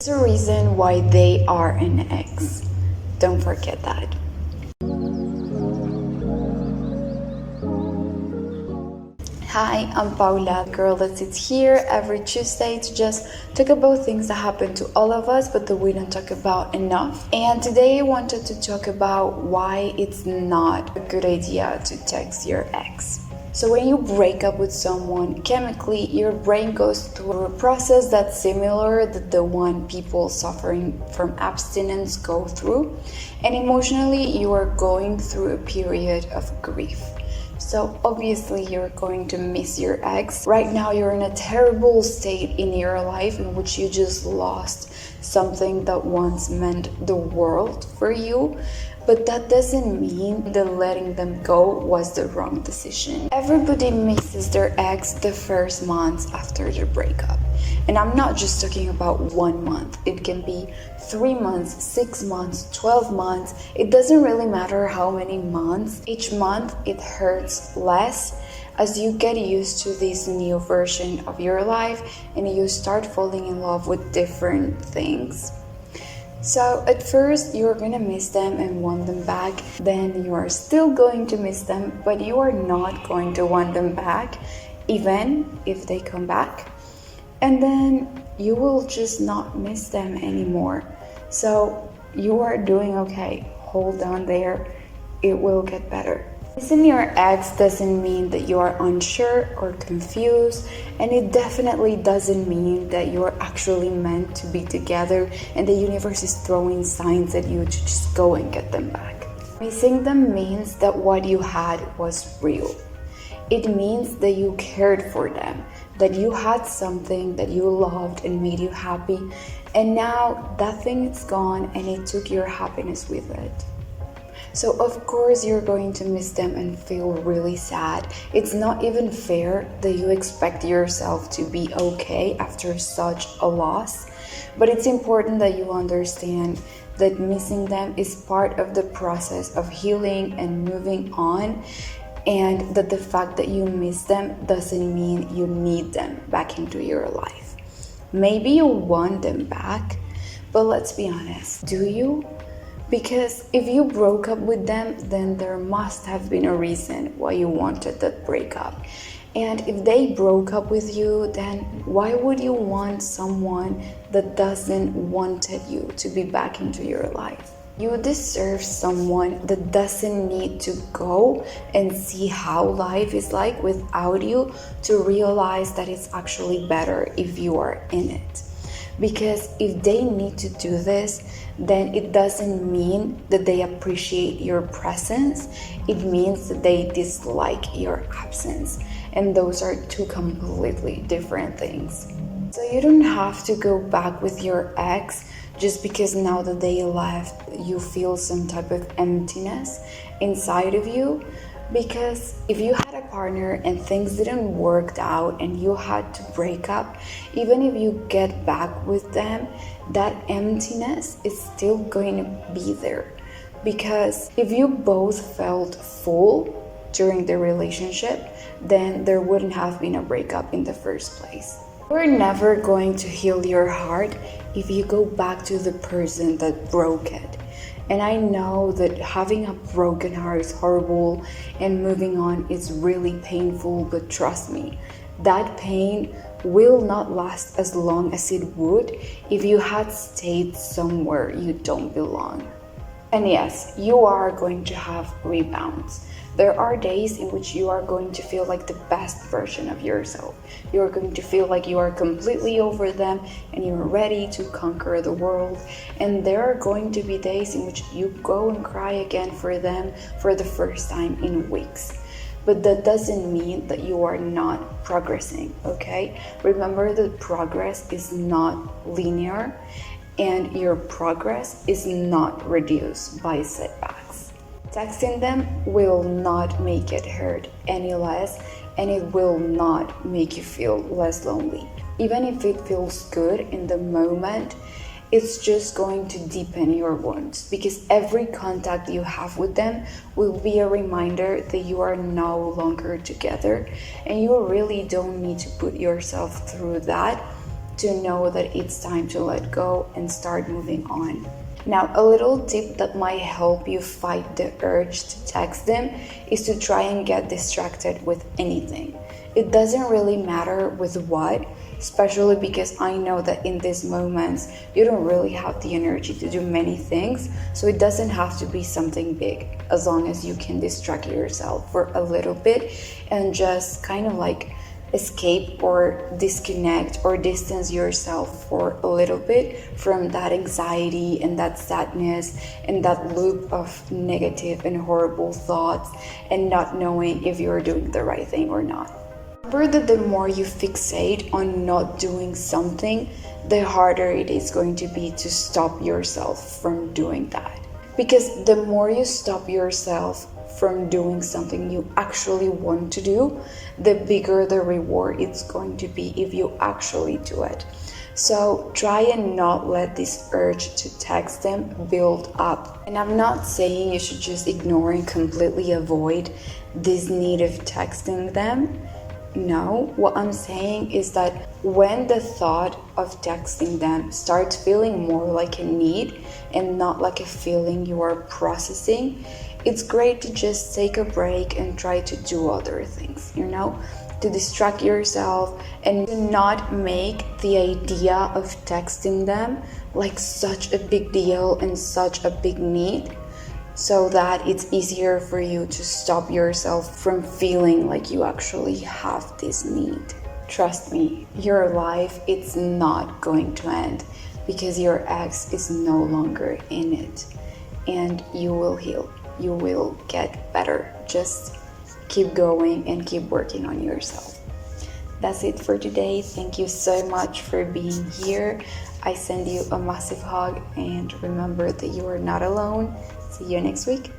There's a reason why they are an ex. Don't forget that. Hi, I'm Paula, the girl that sits here every Tuesday to just talk about things that happen to all of us but that we don't talk about enough. And today I wanted to talk about why it's not a good idea to text your ex. So when you break up with someone, chemically your brain goes through a process that's similar to the one people suffering from abstinence go through, and emotionally you are going through a period of grief. So obviously you're going to miss your ex. Right now you're in a terrible state in your life in which you just lost something that once meant the world for you. But that doesn't mean that letting them go was the wrong decision. Everybody misses their ex the first months after their breakup. And I'm not just talking about 1 month. It can be 3 months, 6 months, 12 months. It doesn't really matter how many months. Each month it hurts less as you get used to this new version of your life and you start falling in love with different things. So at first you're gonna miss them and want them back, then you are still going to miss them, but you are not going to want them back even if they come back, and then you will just not miss them anymore. So you are doing okay, hold on there, it will get better. Missing your ex doesn't mean that you are unsure or confused, and it definitely doesn't mean that you are actually meant to be together and the universe is throwing signs at you to just go and get them back. Missing them means that what you had was real. It means that you cared for them, that you had something that you loved and made you happy, and now that thing is gone and it took your happiness with it. So of course you're going to miss them and feel really sad. It's not even fair that you expect yourself to be okay after such a loss. But it's important that you understand that missing them is part of the process of healing and moving on, and that the fact that you miss them doesn't mean you need them back into your life. Maybe you want them back, but let's be honest, do you? Because if you broke up with them, then there must have been a reason why you wanted that breakup. And if they broke up with you, then why would you want someone that doesn't wanted you to be back into your life? You deserve someone that doesn't need to go and see how life is like without you to realize that it's actually better if you are in it. Because if they need to do this, then it doesn't mean that they appreciate your presence. It means that they dislike your absence. And those are two completely different things. So you don't have to go back with your ex just because now that they left, you feel some type of emptiness inside of you. Because if you had a partner and things didn't work out and you had to break up, even if you get back with them, that emptiness is still going to be there. Because if you both felt full during the relationship, then there wouldn't have been a breakup in the first place. You're never going to heal your heart if you go back to the person that broke it. And I know that having a broken heart is horrible and moving on is really painful, but trust me, that pain will not last as long as it would if you had stayed somewhere you don't belong. And yes, you are going to have rebounds. There are days in which you are going to feel like the best version of yourself. You are going to feel like you are completely over them and you're ready to conquer the world. And there are going to be days in which you go and cry again for them for the first time in weeks. But that doesn't mean that you are not progressing, okay? Remember that progress is not linear and your progress is not reduced by setbacks. Texting them will not make it hurt any less, and it will not make you feel less lonely. Even if it feels good in the moment, it's just going to deepen your wounds, because every contact you have with them will be a reminder that you are no longer together, and you really don't need to put yourself through that to know that it's time to let go and start moving on. Now, a little tip that might help you fight the urge to text them is to try and get distracted with anything. It doesn't really matter with what, especially because I know that in these moments you don't really have the energy to do many things, so it doesn't have to be something big, as long as you can distract yourself for a little bit and just kind of like escape or disconnect or distance yourself for a little bit from that anxiety and that sadness and that loop of negative and horrible thoughts and not knowing if you're doing the right thing or not. Remember that the more you fixate on not doing something, the harder it is going to be to stop yourself from doing that. Because the more you stop yourself from doing something you actually want to do, the bigger the reward it's going to be if you actually do it. So try and not let this urge to text them build up. And I'm not saying you should just ignore and completely avoid this need of texting them. No, what I'm saying is that when the thought of texting them starts feeling more like a need and not like a feeling you are processing, it's great to just take a break and try to do other things, to distract yourself and to not make the idea of texting them like such a big deal and such a big need, so that it's easier for you to stop yourself from feeling like you actually have this need. Trust me, your life is not going to end because your ex is no longer in it, and you will heal. You will get better. Just keep going and keep working on yourself. That's it for today. Thank you so much for being here. I send you a massive hug, and remember that you are not alone. See you next week.